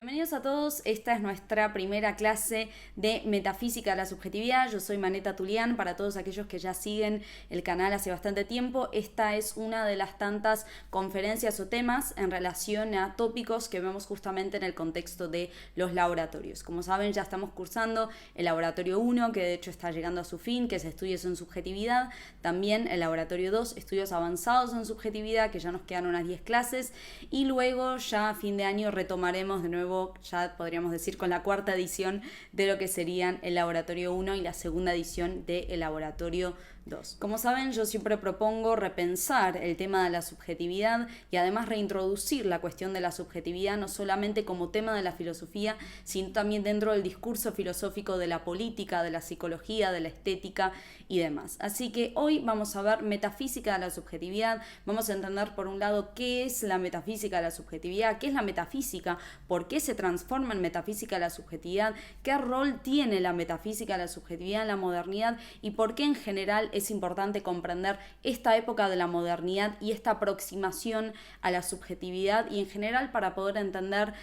Bienvenidos a todos, esta es nuestra primera clase de Metafísica de la Subjetividad. Yo soy Maneta Tulián, para todos aquellos que ya siguen el canal hace bastante tiempo. Esta es una de las tantas conferencias o temas en relación a tópicos que vemos justamente en el contexto de los laboratorios. Como saben, ya estamos cursando el laboratorio 1, que de hecho está llegando a su fin, que es estudios en subjetividad. También el laboratorio 2, estudios avanzados en subjetividad, que ya nos quedan unas 10 clases. Y luego ya a fin de año retomaremos de nuevo, ya podríamos decir, con la cuarta edición de lo que serían el laboratorio 1 y la segunda edición del laboratorio 2. Como saben, yo siempre propongo repensar el tema de la subjetividad y además reintroducir la cuestión de la subjetividad no solamente como tema de la filosofía, sino también dentro del discurso filosófico de la política, de la psicología, de la estética y demás. Así que hoy vamos a ver metafísica de la subjetividad. Vamos a entender por un lado qué es la metafísica de la subjetividad, qué es la metafísica, por qué se transforma en metafísica de la subjetividad, qué rol tiene la metafísica de la subjetividad en la modernidad y por qué en general es importante comprender esta época de la modernidad y esta aproximación a la subjetividad y en general para poder entender,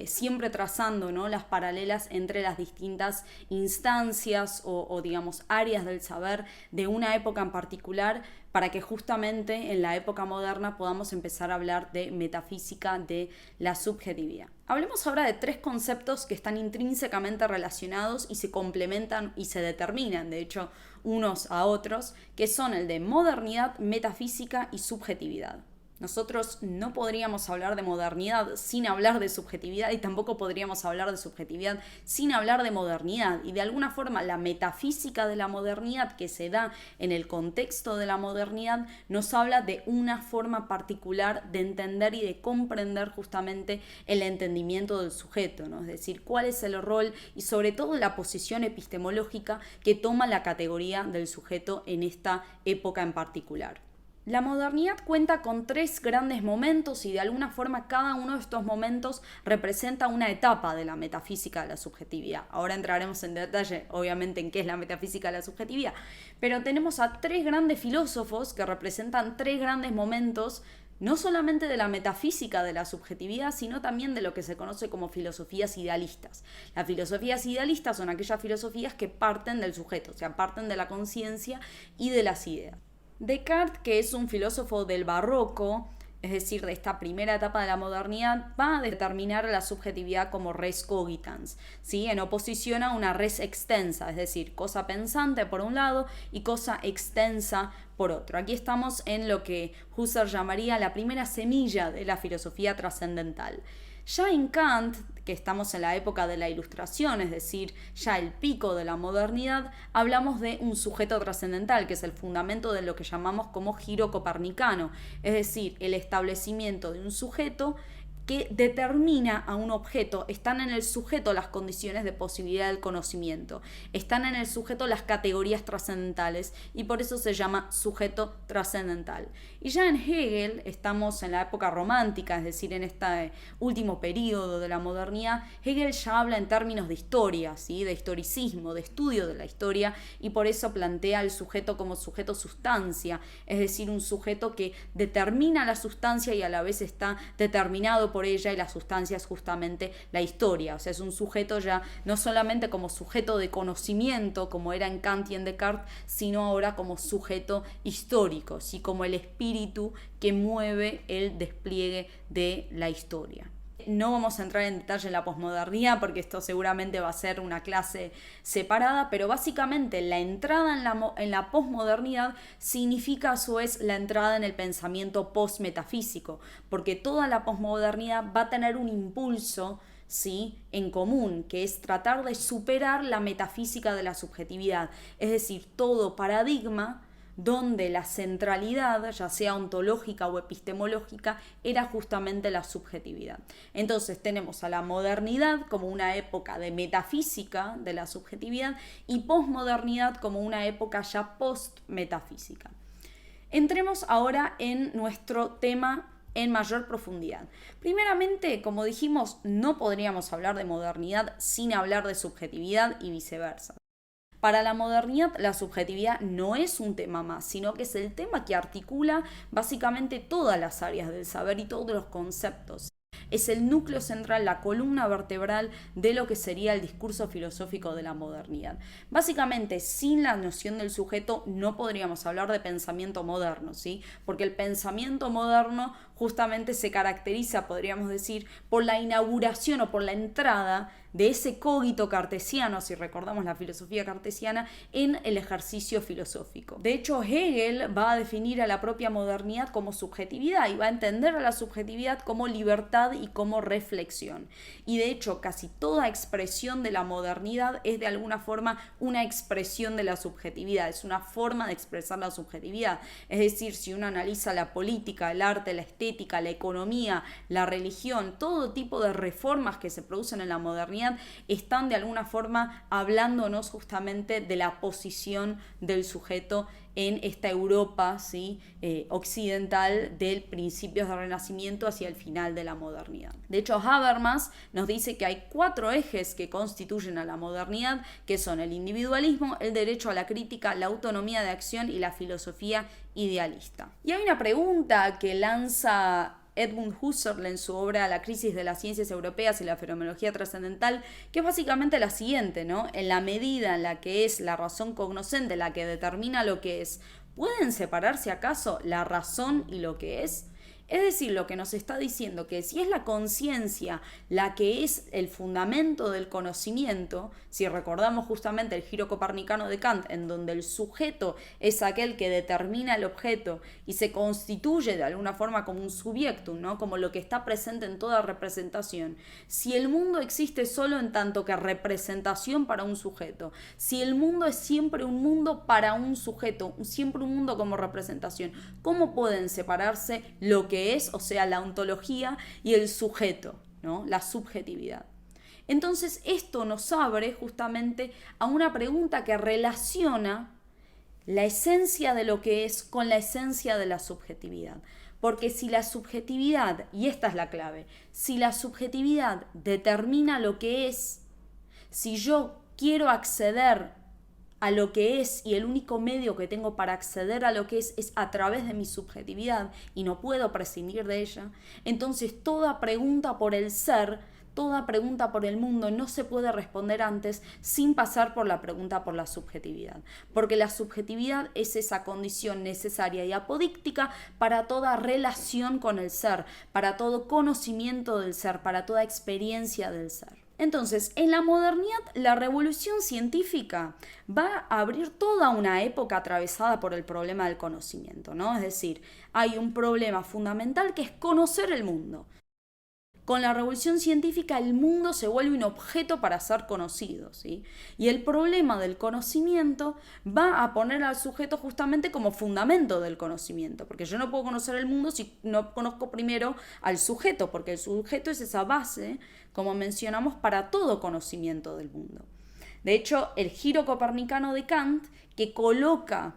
siempre trazando, ¿no?, las paralelas entre las distintas instancias o digamos áreas del saber de una época en particular, para que justamente en la época moderna podamos empezar a hablar de metafísica de la subjetividad. Hablemos ahora de tres conceptos que están intrínsecamente relacionados y se complementan y se determinan, de hecho, unos a otros, que son el de modernidad, metafísica y subjetividad. Nosotros no podríamos hablar de modernidad sin hablar de subjetividad y tampoco podríamos hablar de subjetividad sin hablar de modernidad. Y de alguna forma la metafísica de la modernidad que se da en el contexto de la modernidad nos habla de una forma particular de entender y de comprender justamente el entendimiento del sujeto, ¿no? Es decir, cuál es el rol y sobre todo la posición epistemológica que toma la categoría del sujeto en esta época en particular. La modernidad cuenta con tres grandes momentos y de alguna forma cada uno de estos momentos representa una etapa de la metafísica de la subjetividad. Ahora entraremos en detalle, obviamente, en qué es la metafísica de la subjetividad, pero tenemos a tres grandes filósofos que representan tres grandes momentos, no solamente de la metafísica de la subjetividad, sino también de lo que se conoce como filosofías idealistas. Las filosofías idealistas son aquellas filosofías que parten del sujeto, o sea, parten de la conciencia y de las ideas. Descartes, que es un filósofo del barroco, es decir, de esta primera etapa de la modernidad, va a determinar la subjetividad como res cogitans, ¿sí?, en oposición a una res extensa, es decir, cosa pensante por un lado y cosa extensa por otro. Aquí estamos en lo que Husserl llamaría la primera semilla de la filosofía trascendental. Ya en Kant, que estamos en la época de la Ilustración, es decir, ya el pico de la modernidad, hablamos de un sujeto trascendental, que es el fundamento de lo que llamamos como giro copernicano, es decir, el establecimiento de un sujeto que determina a un objeto. Están en el sujeto las condiciones de posibilidad del conocimiento, están en el sujeto las categorías trascendentales y por eso se llama sujeto trascendental. Y ya en Hegel, estamos en la época romántica, es decir, en este último periodo de la modernidad, Hegel ya habla en términos de historia, ¿sí?, de historicismo, de estudio de la historia, y por eso plantea al sujeto como sujeto sustancia, es decir, un sujeto que determina la sustancia y a la vez está determinado por ella, y la sustancia es justamente la historia. O sea, es un sujeto ya no solamente como sujeto de conocimiento, como era en Kant y en Descartes, sino ahora como sujeto histórico, ¿sí?, como el espíritu que mueve el despliegue de la historia. No vamos a entrar en detalle en la posmodernidad porque esto seguramente va a ser una clase separada, pero básicamente la entrada en la posmodernidad significa a su vez la entrada en el pensamiento postmetafísico, porque toda la posmodernidad va a tener un impulso, ¿sí?, en común, que es tratar de superar la metafísica de la subjetividad, es decir, todo paradigma donde la centralidad, ya sea ontológica o epistemológica, era justamente la subjetividad. Entonces tenemos a la modernidad como una época de metafísica de la subjetividad y posmodernidad como una época ya post-metafísica. Entremos ahora en nuestro tema en mayor profundidad. Primeramente, como dijimos, no podríamos hablar de modernidad sin hablar de subjetividad y viceversa. Para la modernidad, la subjetividad no es un tema más, sino que es el tema que articula básicamente todas las áreas del saber y todos los conceptos. es el núcleo central, la columna vertebral de lo que sería el discurso filosófico de la modernidad. Básicamente, sin la noción del sujeto no podríamos hablar de pensamiento moderno, ¿sí? Porque el pensamiento moderno justamente se caracteriza, podríamos decir, por la inauguración o por la entrada de ese cogito cartesiano, si recordamos la filosofía cartesiana, en el ejercicio filosófico. De hecho, Hegel va a definir a la propia modernidad como subjetividad y va a entender a la subjetividad como libertad y como reflexión. Y de hecho, casi toda expresión de la modernidad es de alguna forma una expresión de la subjetividad, es una forma de expresar la subjetividad. Es decir, si uno analiza la política, el arte, la estética, la economía, la religión, todo tipo de reformas que se producen en la modernidad están de alguna forma hablándonos justamente de la posición del sujeto en esta Europa, ¿sí? Occidental del principios del Renacimiento hacia el final de la modernidad. De hecho, Habermas nos dice que hay 4 ejes que constituyen a la modernidad, que son el individualismo, el derecho a la crítica, la autonomía de acción y la filosofía idealista. Y hay una pregunta que lanza Edmund Husserl en su obra La crisis de las ciencias europeas y la fenomenología trascendental, que es básicamente la siguiente, ¿no? En la medida en la que es la razón cognoscente la que determina lo que es, ¿pueden separarse acaso la razón y lo que es? Es decir, lo que nos está diciendo que si es la conciencia la que es el fundamento del conocimiento, si recordamos justamente el giro copernicano de Kant, en donde el sujeto es aquel que determina el objeto y se constituye de alguna forma como un subjectum, ¿no? Como lo que está presente en toda representación. Si el mundo existe solo en tanto que representación para un sujeto, si el mundo es siempre un mundo para un sujeto, siempre un mundo como representación, ¿cómo pueden separarse lo que es, o sea, la ontología y el sujeto, ¿no? La subjetividad? Entonces esto nos abre justamente a una pregunta que relaciona la esencia de lo que es con la esencia de la subjetividad. Porque si la subjetividad, y esta es la clave, si la subjetividad determina lo que es, si yo quiero acceder a lo que es y el único medio que tengo para acceder a lo que es a través de mi subjetividad y no puedo prescindir de ella, entonces toda pregunta por el ser, toda pregunta por el mundo no se puede responder antes sin pasar por la pregunta por la subjetividad, porque la subjetividad es esa condición necesaria y apodíctica para toda relación con el ser, para todo conocimiento del ser, para toda experiencia del ser. Entonces, en la modernidad, la revolución científica va a abrir toda una época atravesada por el problema del conocimiento, ¿no? Es decir, hay un problema fundamental que es conocer el mundo. Con la revolución científica el mundo se vuelve un objeto para ser conocido, ¿sí? Y el problema del conocimiento va a poner al sujeto justamente como fundamento del conocimiento, porque yo no puedo conocer el mundo si no conozco primero al sujeto, porque el sujeto es esa base, como mencionamos, para todo conocimiento del mundo. De hecho, el giro copernicano de Kant, que coloca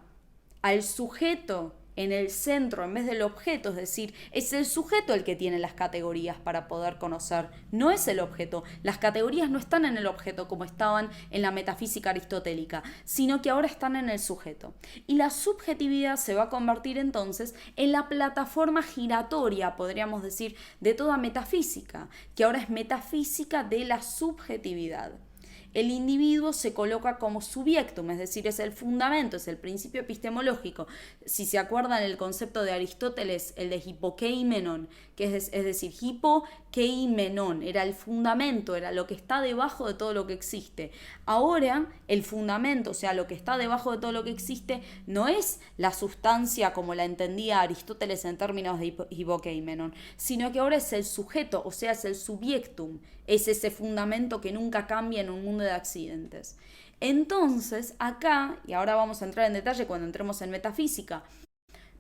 al sujeto en el centro en vez del objeto, es decir, es el sujeto el que tiene las categorías para poder conocer, no es el objeto. Las categorías no están en el objeto como estaban en la metafísica aristotélica, sino que ahora están en el sujeto. Y la subjetividad se va a convertir entonces en la plataforma giratoria, podríamos decir, de toda metafísica, que ahora es metafísica de la subjetividad. El individuo se coloca como subjectum, es decir, es el fundamento, es el principio epistemológico. Si se acuerdan el concepto de Aristóteles, el de hipokeimenon, que es decir, hipokeimenon, era el fundamento, era lo que está debajo de todo lo que existe. Ahora, el fundamento, o sea, lo que está debajo de todo lo que existe, no es la sustancia como la entendía Aristóteles en términos de hipokeimenon, sino que ahora es el sujeto, o sea, es el subjectum, es ese fundamento que nunca cambia en un mundo de accidentes. Entonces, acá, y ahora vamos a entrar en detalle cuando entremos en metafísica,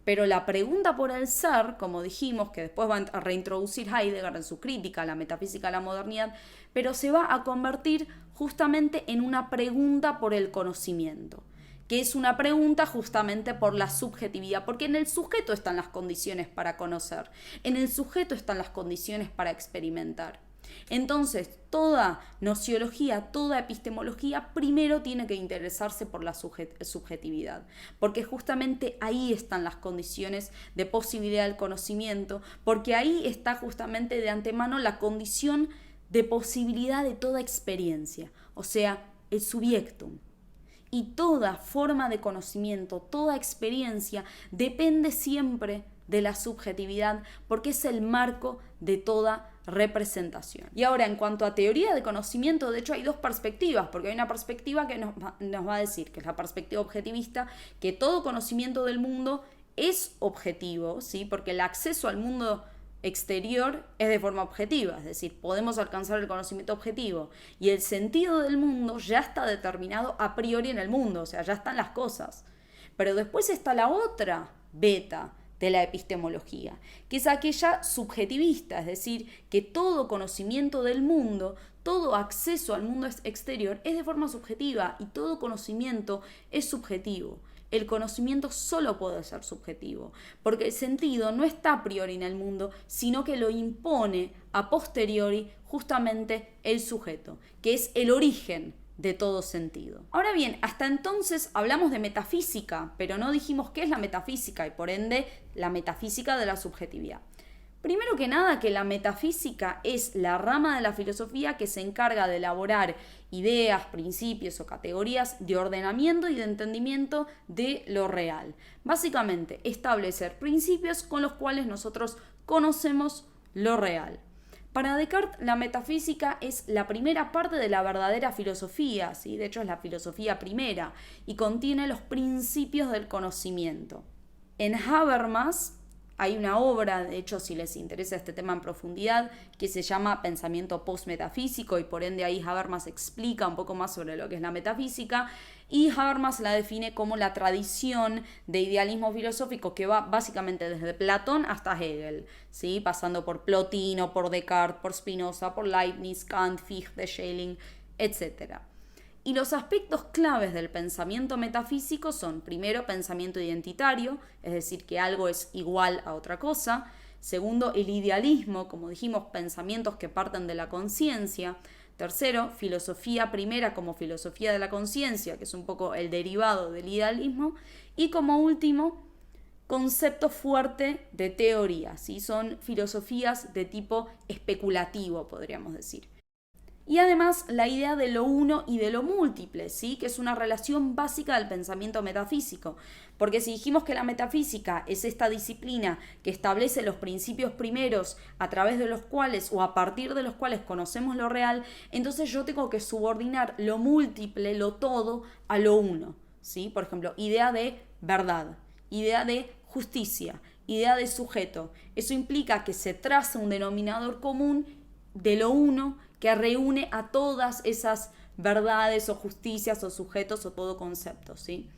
pero la pregunta por el ser, como dijimos, que después va a reintroducir Heidegger en su crítica a la metafísica de la modernidad, pero se va a convertir justamente en una pregunta por el conocimiento, que es una pregunta justamente por la subjetividad, porque en el sujeto están las condiciones para conocer, en el sujeto están las condiciones para experimentar. Entonces, toda nociología, toda epistemología, primero tiene que interesarse por la subjetividad, porque justamente ahí están las condiciones de posibilidad del conocimiento, porque ahí está justamente de antemano la condición de posibilidad de toda experiencia, o sea, el subjectum. Y toda forma de conocimiento, toda experiencia depende siempre de la subjetividad, porque es el marco de toda representación. Y ahora, en cuanto a teoría de conocimiento, de hecho hay dos perspectivas, porque hay una perspectiva que nos va a decir, que es la perspectiva objetivista, que todo conocimiento del mundo es objetivo, ¿sí? Porque el acceso al mundo exterior es de forma objetiva, es decir, podemos alcanzar el conocimiento objetivo y el sentido del mundo ya está determinado a priori en el mundo, o sea, ya están las cosas. Pero después está la otra beta de la epistemología, que es aquella subjetivista, es decir, que todo conocimiento del mundo, todo acceso al mundo exterior es de forma subjetiva y todo conocimiento es subjetivo. El conocimiento solo puede ser subjetivo, porque el sentido no está a priori en el mundo, sino que lo impone a posteriori justamente el sujeto, que es el origen de todo sentido. Ahora bien, hasta entonces hablamos de metafísica, pero no dijimos qué es la metafísica y por ende la metafísica de la subjetividad. Primero que nada, que la metafísica es la rama de la filosofía que se encarga de elaborar ideas, principios o categorías de ordenamiento y de entendimiento de lo real. Básicamente, establecer principios con los cuales nosotros conocemos lo real. Para Descartes, la metafísica es la primera parte de la verdadera filosofía, ¿sí? De hecho es la filosofía primera y contiene los principios del conocimiento. En Habermas hay una obra, de hecho, si les interesa este tema en profundidad, que se llama Pensamiento Postmetafísico y por ende ahí Habermas explica un poco más sobre lo que es la metafísica y Habermas la define como la tradición de idealismo filosófico que va básicamente desde Platón hasta Hegel, ¿sí? Pasando por Plotino, por Descartes, por Spinoza, por Leibniz, Kant, Fichte, Schelling, etc. Y los aspectos claves del pensamiento metafísico son, primero, pensamiento identitario, es decir, que algo es igual a otra cosa. Segundo, el idealismo, como dijimos, pensamientos que parten de la conciencia. Tercero, filosofía primera como filosofía de la conciencia, que es un poco el derivado del idealismo. Y como último, concepto fuerte de teoría, ¿sí? Son filosofías de tipo especulativo, podríamos decir. Y además la idea de lo uno y de lo múltiple, ¿sí? Que es una relación básica del pensamiento metafísico. Porque si dijimos que la metafísica es esta disciplina que establece los principios primeros a través de los cuales o a partir de los cuales conocemos lo real, entonces yo tengo que subordinar lo múltiple, lo todo, a lo uno, ¿sí? Por ejemplo, idea de verdad, idea de justicia, idea de sujeto. Eso implica que se traza un denominador común de lo uno que reúne a todas esas verdades o justicias o sujetos o todo concepto, ¿sí?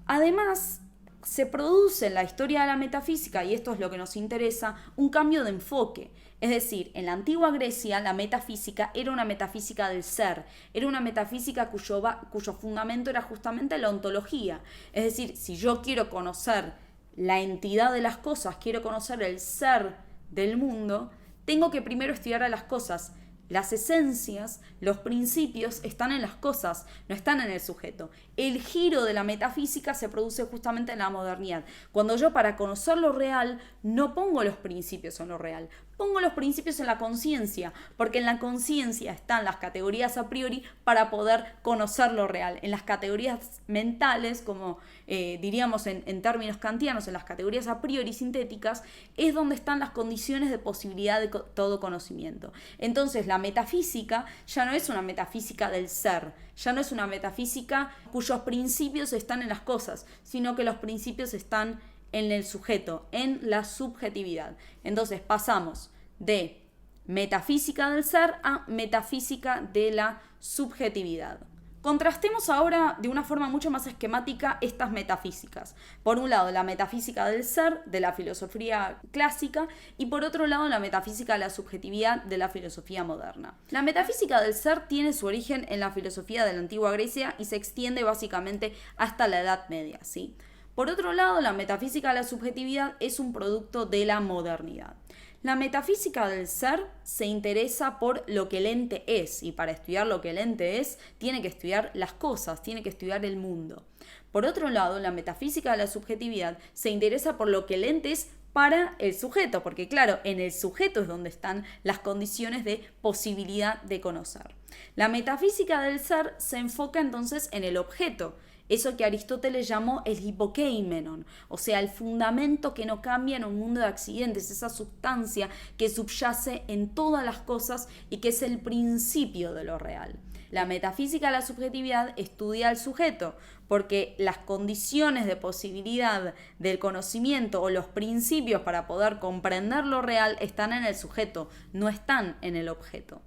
Además, se produce en la historia de la metafísica, y esto es lo que nos interesa, un cambio de enfoque. Es decir, en la antigua Grecia la metafísica era una metafísica del ser, era una metafísica cuyo fundamento era justamente la ontología. Es decir, si yo quiero conocer la entidad de las cosas, quiero conocer el ser del mundo, tengo que primero estudiar a las cosas. Las esencias, los principios están en las cosas, no están en el sujeto. El giro de la metafísica se produce justamente en la modernidad. Cuando yo para conocer lo real no pongo los principios en lo real, pongo los principios en la conciencia, porque en la conciencia están las categorías a priori para poder conocer lo real. En las categorías mentales, como diríamos en términos kantianos, en las categorías a priori sintéticas, es donde están las condiciones de posibilidad de todo conocimiento. Entonces la metafísica ya no es una metafísica del ser, ya no es una metafísica cuyos principios están en las cosas, sino que los principios están en el sujeto, en la subjetividad. Entonces pasamos de metafísica del ser a metafísica de la subjetividad. Contrastemos ahora de una forma mucho más esquemática estas metafísicas. Por un lado, la metafísica del ser, de la filosofía clásica, y por otro lado, la metafísica de la subjetividad de la filosofía moderna. La metafísica del ser tiene su origen en la filosofía de la antigua Grecia y se extiende básicamente hasta la Edad Media, ¿sí? Por otro lado, la metafísica de la subjetividad es un producto de la modernidad. La metafísica del ser se interesa por lo que el ente es, y para estudiar lo que el ente es, tiene que estudiar las cosas, tiene que estudiar el mundo. Por otro lado, la metafísica de la subjetividad se interesa por lo que el ente es para el sujeto, porque claro, en el sujeto es donde están las condiciones de posibilidad de conocer. La metafísica del ser se enfoca entonces en el objeto, eso que Aristóteles llamó el hipokeimenon, o sea, el fundamento que no cambia en un mundo de accidentes, esa sustancia que subyace en todas las cosas y que es el principio de lo real. La metafísica de la subjetividad estudia al sujeto, porque las condiciones de posibilidad del conocimiento o los principios para poder comprender lo real están en el sujeto, no están en el objeto.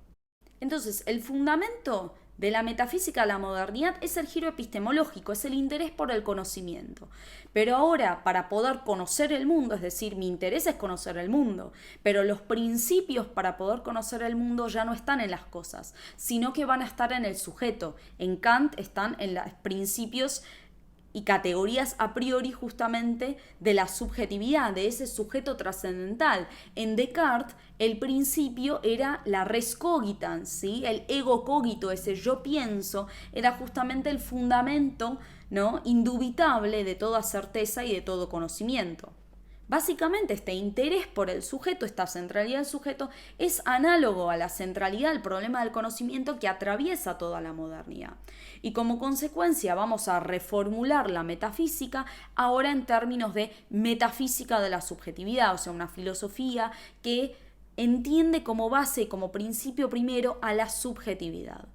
Entonces, el fundamento de la metafísica a la modernidad es el giro epistemológico, es el interés por el conocimiento. Pero ahora, para poder conocer el mundo, es decir, mi interés es conocer el mundo, pero los principios para poder conocer el mundo ya no están en las cosas, sino que van a estar en el sujeto. En Kant están en los principios y categorías a priori justamente de la subjetividad, de ese sujeto trascendental. En Descartes el principio era la res cogitans, ¿sí? El ego cogito, ese yo pienso, era justamente el fundamento, ¿no?, indubitable de toda certeza y de todo conocimiento. Básicamente este interés por el sujeto, esta centralidad del sujeto, es análogo a la centralidad del problema del conocimiento que atraviesa toda la modernidad. Y como consecuencia vamos a reformular la metafísica ahora en términos de metafísica de la subjetividad, o sea, una filosofía que entiende como base, como principio primero a la subjetividad.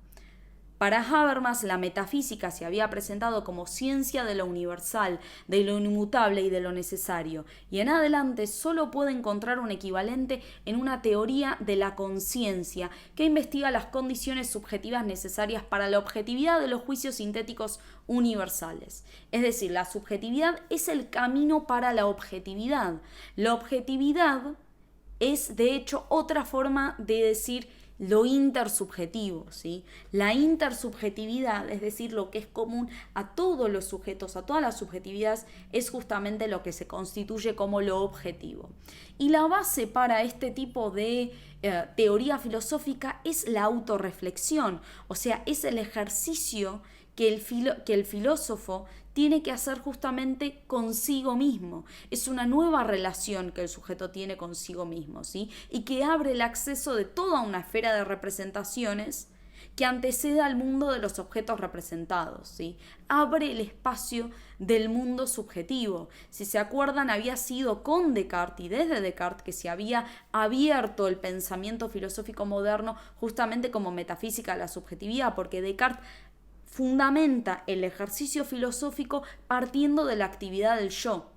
Para Habermas, la metafísica se había presentado como ciencia de lo universal, de lo inmutable y de lo necesario, y en adelante solo puede encontrar un equivalente en una teoría de la conciencia que investiga las condiciones subjetivas necesarias para la objetividad de los juicios sintéticos universales. Es decir, la subjetividad es el camino para la objetividad. La objetividad es, de hecho, otra forma de decir lo intersubjetivo, ¿sí? La intersubjetividad, es decir, lo que es común a todos los sujetos, a todas las subjetividades, es justamente lo que se constituye como lo objetivo. Y la base para este tipo de teoría filosófica es la autorreflexión, o sea, es el ejercicio que el filósofo tiene que hacer justamente consigo mismo. Es una nueva relación que el sujeto tiene consigo mismo, ¿sí? Y que abre el acceso de toda una esfera de representaciones que antecede al mundo de los objetos representados, ¿sí? Abre el espacio del mundo subjetivo. Si se acuerdan, había sido con Descartes y desde Descartes que se había abierto el pensamiento filosófico moderno justamente como metafísica de la subjetividad, porque Descartes fundamenta el ejercicio filosófico partiendo de la actividad del yo.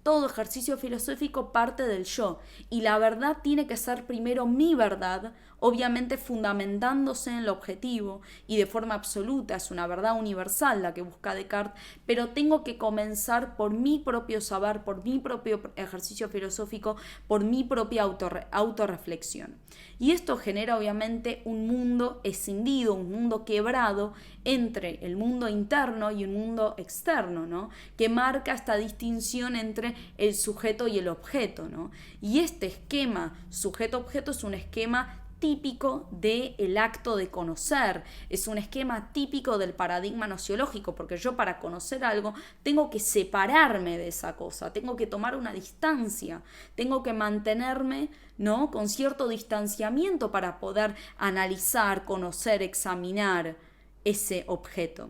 Todo ejercicio filosófico parte del yo y la verdad tiene que ser primero mi verdad, obviamente fundamentándose en lo objetivo y de forma absoluta, es una verdad universal la que busca Descartes, pero tengo que comenzar por mi propio saber, por mi propio ejercicio filosófico, por mi propia autorreflexión. Y esto genera obviamente un mundo escindido, un mundo quebrado entre el mundo interno y un mundo externo, ¿no?, que marca esta distinción entre el sujeto y el objeto, ¿no? Y este esquema sujeto-objeto es un esquema típico del acto de conocer, es un esquema típico del paradigma nociológico, porque yo para conocer algo tengo que separarme de esa cosa, tengo que tomar una distancia, tengo que mantenerme, ¿no?, con cierto distanciamiento para poder analizar, conocer, examinar ese objeto.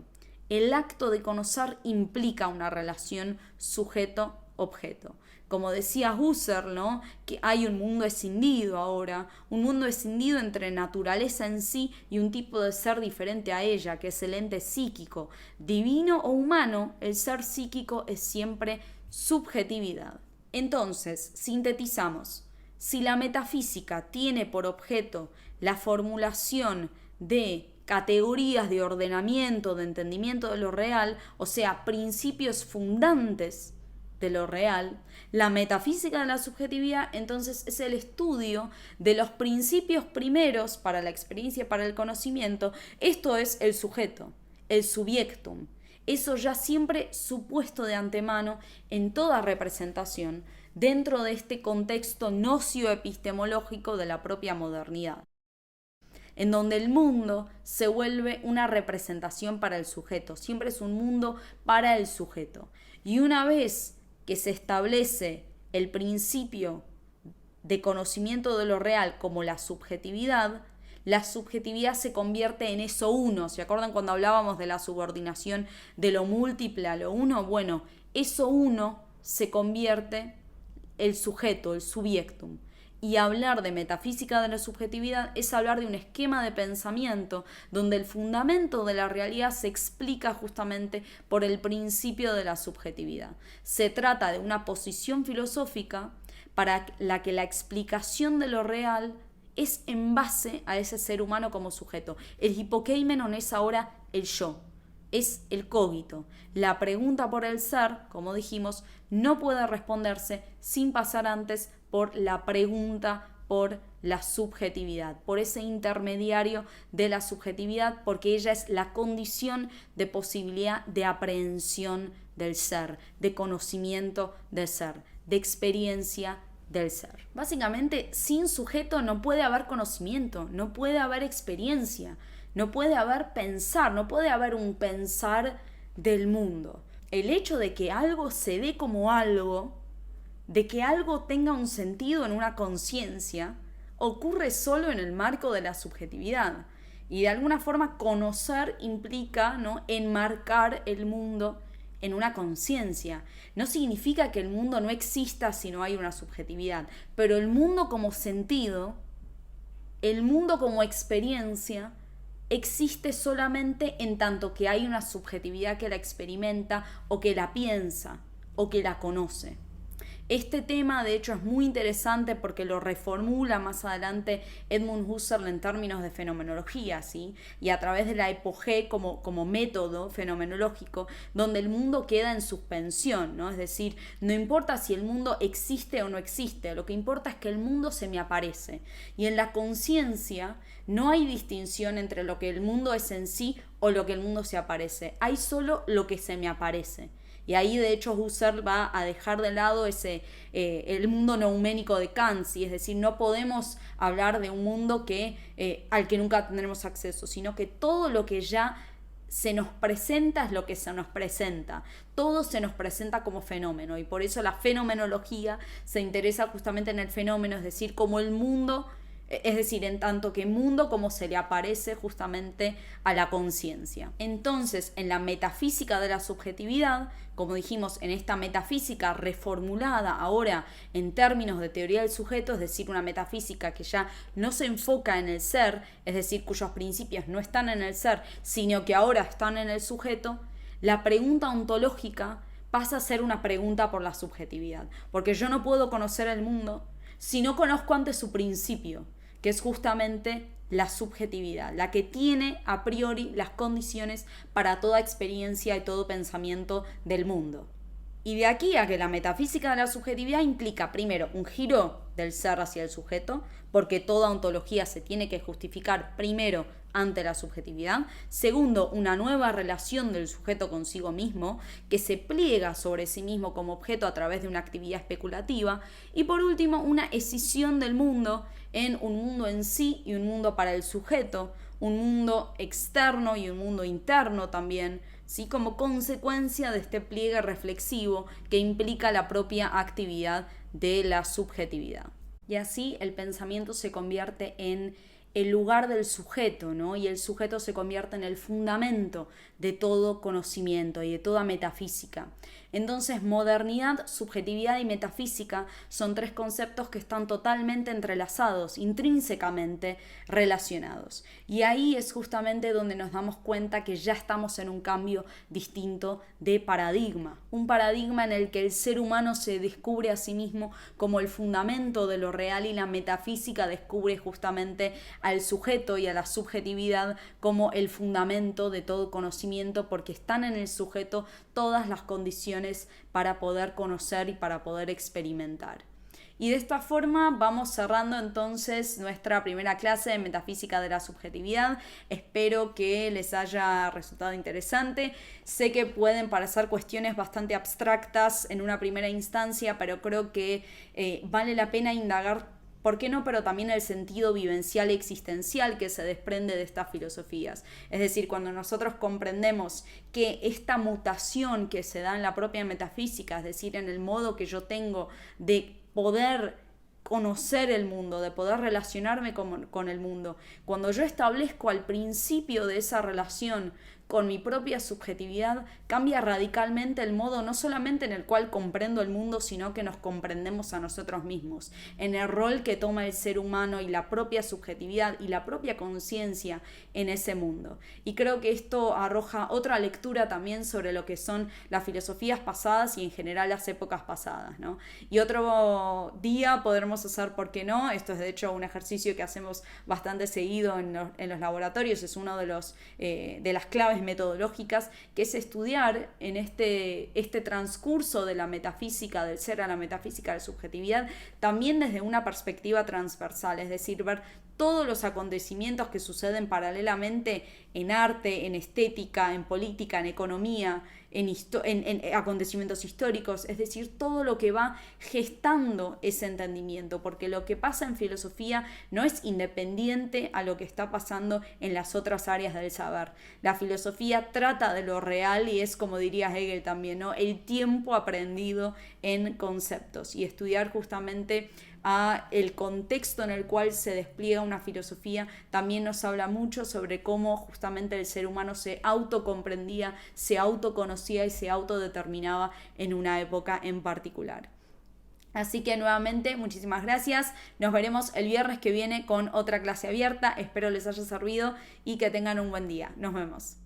El acto de conocer implica una relación sujeto-objeto. Como decía Husserl, ¿no?, que hay un mundo escindido ahora, un mundo escindido entre naturaleza en sí y un tipo de ser diferente a ella, que es el ente psíquico. Divino o humano, el ser psíquico es siempre subjetividad. Entonces, sintetizamos. Si la metafísica tiene por objeto la formulación de categorías de ordenamiento, de entendimiento de lo real, o sea, principios fundantes de lo real, la metafísica de la subjetividad entonces es el estudio de los principios primeros para la experiencia, para el conocimiento. Esto es el sujeto, el subjectum. Eso ya siempre supuesto de antemano en toda representación dentro de este contexto gnóstico-epistemológico de la propia modernidad, en donde el mundo se vuelve una representación para el sujeto, siempre es un mundo para el sujeto. Y una vez que se establece el principio de conocimiento de lo real como la subjetividad se convierte en eso uno. ¿Se acuerdan cuando hablábamos de la subordinación de lo múltiple a lo uno? Bueno, eso uno se convierte el sujeto, el subjectum. Y hablar de metafísica de la subjetividad es hablar de un esquema de pensamiento donde el fundamento de la realidad se explica justamente por el principio de la subjetividad. Se trata de una posición filosófica para la que la explicación de lo real es en base a ese ser humano como sujeto. El hipokeimenon es ahora el yo, es el cogito. La pregunta por el ser, como dijimos, no puede responderse sin pasar antes por la pregunta por la subjetividad, por ese intermediario de la subjetividad, porque ella es la condición de posibilidad de aprehensión del ser, de conocimiento del ser, de experiencia del ser. Básicamente, sin sujeto no puede haber conocimiento, no puede haber experiencia, no puede haber pensar, no puede haber un pensar del mundo. El hecho de que algo se dé como algo, de que algo tenga un sentido en una conciencia, ocurre solo en el marco de la subjetividad. Y de alguna forma conocer implica, ¿no?, enmarcar el mundo en una conciencia. No significa que el mundo no exista si no hay una subjetividad, pero el mundo como sentido, el mundo como experiencia, existe solamente en tanto que hay una subjetividad que la experimenta o que la piensa o que la conoce. Este tema, de hecho, es muy interesante porque lo reformula más adelante Edmund Husserl en términos de fenomenología, ¿sí? Y a través de la epogé como método fenomenológico, donde el mundo queda en suspensión, ¿no? Es decir, no importa si el mundo existe o no existe, lo que importa es que el mundo se me aparece. Y en la conciencia no hay distinción entre lo que el mundo es en sí o lo que el mundo se aparece. Hay solo lo que se me aparece. Y ahí, de hecho, Husserl va a dejar de lado el mundo nouménico de Kant, ¿sí? Es decir, no podemos hablar de un mundo al que nunca tendremos acceso, sino que todo lo que ya se nos presenta es lo que se nos presenta. Todo se nos presenta como fenómeno, y por eso la fenomenología se interesa justamente en el fenómeno, es decir, como el mundo, es decir, en tanto que mundo como se le aparece justamente a la conciencia. Entonces, en la metafísica de la subjetividad, como dijimos, en esta metafísica reformulada ahora en términos de teoría del sujeto, es decir, una metafísica que ya no se enfoca en el ser, es decir, cuyos principios no están en el ser, sino que ahora están en el sujeto, la pregunta ontológica pasa a ser una pregunta por la subjetividad, porque yo no puedo conocer el mundo si no conozco antes su principio, que es justamente la subjetividad, la que tiene a priori las condiciones para toda experiencia y todo pensamiento del mundo. Y de aquí a que la metafísica de la subjetividad implica, primero, un giro del ser hacia el sujeto, porque toda ontología se tiene que justificar primero ante la subjetividad. Segundo, una nueva relación del sujeto consigo mismo, que se pliega sobre sí mismo como objeto a través de una actividad especulativa. Y por último, una escisión del mundo en un mundo en sí y un mundo para el sujeto, un mundo externo y un mundo interno también, ¿sí?, como consecuencia de este pliegue reflexivo que implica la propia actividad de la subjetividad. Y así el pensamiento se convierte en el lugar del sujeto, ¿no? Y el sujeto se convierte en el fundamento de todo conocimiento y de toda metafísica. Entonces, modernidad, subjetividad y metafísica son tres conceptos que están totalmente entrelazados, intrínsecamente relacionados. Y ahí es justamente donde nos damos cuenta que ya estamos en un cambio distinto de paradigma. Un paradigma en el que el ser humano se descubre a sí mismo como el fundamento de lo real y la metafísica descubre justamente al sujeto y a la subjetividad como el fundamento de todo conocimiento, porque están en el sujeto todas las condiciones para poder conocer y para poder experimentar. Y de esta forma vamos cerrando entonces nuestra primera clase de Metafísica de la Subjetividad. Espero que les haya resultado interesante. Sé que pueden parecer cuestiones bastante abstractas en una primera instancia, pero creo que vale la pena indagar, ¿por qué no? Pero también el sentido vivencial y existencial que se desprende de estas filosofías. Es decir, cuando nosotros comprendemos que esta mutación que se da en la propia metafísica, es decir, en el modo que yo tengo de poder conocer el mundo, de poder relacionarme con el mundo, cuando yo establezco al principio de esa relación con mi propia subjetividad, cambia radicalmente el modo no solamente en el cual comprendo el mundo, sino que nos comprendemos a nosotros mismos, en el rol que toma el ser humano y la propia subjetividad y la propia conciencia en ese mundo. Y creo que esto arroja otra lectura también sobre lo que son las filosofías pasadas y en general las épocas pasadas, ¿no? Y otro día podremos hacer, ¿por qué no? Esto es de hecho un ejercicio que hacemos bastante seguido en los laboratorios, es uno de las claves metodológicas, que es estudiar en este transcurso de la metafísica del ser a la metafísica de la subjetividad también desde una perspectiva transversal, es decir, ver todos los acontecimientos que suceden paralelamente en arte, en estética, en política, en economía, en acontecimientos históricos, es decir, todo lo que va gestando ese entendimiento, porque lo que pasa en filosofía no es independiente a lo que está pasando en las otras áreas del saber. La filosofía trata de lo real y es, como diría Hegel también, ¿no?, el tiempo aprendido en conceptos, y estudiar justamente a el contexto en el cual se despliega una filosofía también nos habla mucho sobre cómo justamente el ser humano se autocomprendía, se autoconocía y se autodeterminaba en una época en particular. Así que nuevamente muchísimas gracias, nos veremos el viernes que viene con otra clase abierta, espero les haya servido y que tengan un buen día, nos vemos.